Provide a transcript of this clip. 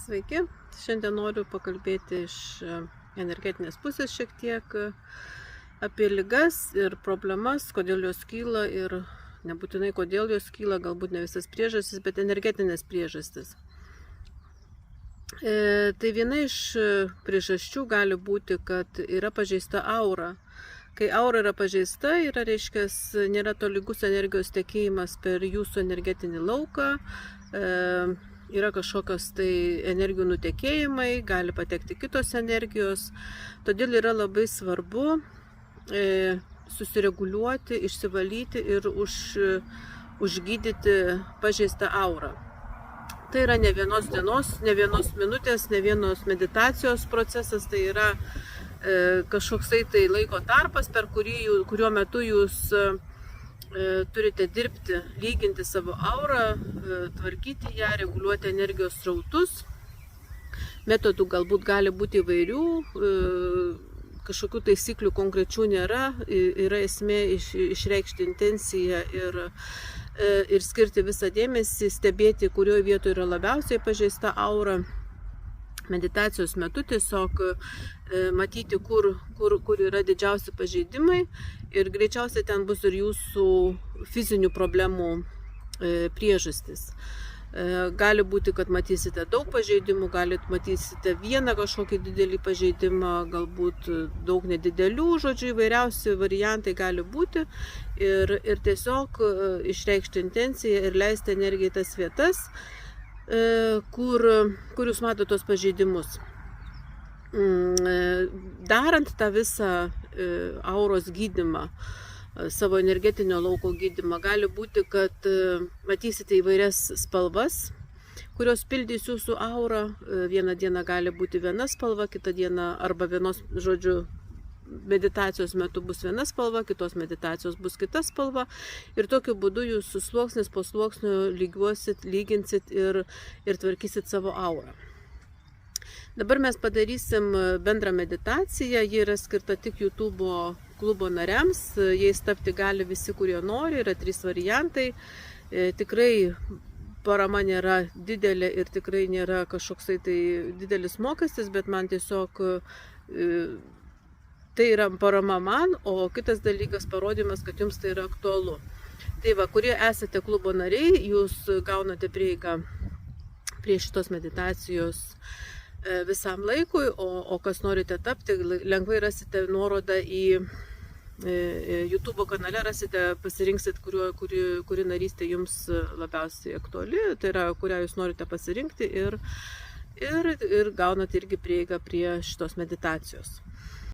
Sveiki, šiandien noriu pakalbėti iš energetinės pusės šiek tiek apie ligas ir problemas, kodėl jos kyla ir nebūtinai kodėl jos kyla, galbūt ne visas priežastis, bet energetinės priežastis. Tai viena iš priežasčių gali būti, kad yra pažeista aura. Kai aura yra pažeista, nėra tolygus energijos tekėjimas per jūsų energetinį lauką, yra kažkokios tai energijų nutekėjimai, gali patekti kitos energijos. Todėl yra labai svarbu susireguliuoti, išsivalyti ir užgydyti pažeistą aurą. Tai yra ne vienos dienos, ne vienos minutės, ne vienos meditacijos procesas, tai yra kažkoksai tai laiko tarpas, kuriuo metu jūs turite dirbti, lyginti savo aurą, tvarkyti ją, reguliuoti energijos srautus. Metodų galbūt gali būti įvairių, kažkokių taisyklių konkrečių nėra, yra esmė išreikšti intenciją ir skirti visą dėmesį, stebėti, kurioje vietoje yra labiausiai pažeista aura. Meditacijos metu tiesiog matyti, kur yra didžiausi pažeidimai ir greičiausiai ten bus ir jūsų fizinių problemų priežastis. Gali būti, kad matysite daug pažeidimų, matysite vieną kažkokį didelį pažeidimą, galbūt daug nedidelių, įvairiausi variantai gali būti ir tiesiog išreikšti intenciją ir leisti energiją į tas vietas, kur jūs matote tos pažeidimus. Darant tą visą auros gydymą, savo energetinio lauko gydymą, gali būti, kad matysite įvairias spalvas, kurios pildys jūsų aurą. Vieną dieną gali būti viena spalva, kitą dieną arba meditacijos metu bus viena spalva, kitos meditacijos bus kita spalva ir tokiu būdu jūs sluoksnis po sluoksnio lyginsit ir tvarkysit savo aurą. Dabar mes padarysim bendrą meditaciją, ji yra skirta tik YouTube klubo nariams, jais tapti gali visi, kurie nori, yra 3 variantai. Tikrai parama nėra didelė ir tikrai nėra kažkoksai tai didelis mokestis, bet man tiesiog tai yra parama man, o kitas dalykas parodymas, kad jums tai yra aktualu. Tai va, kurie esate klubo nariai, jūs gaunate prieigą prie šitos meditacijos visam laikui, o kas norite tapti, lengvai rasite nuorodą į YouTube kanale, pasirinksit, kuri narystė jums labiausiai aktuali, tai yra, kurią jūs norite pasirinkti ir gaunate irgi prieigą prie šitos meditacijos.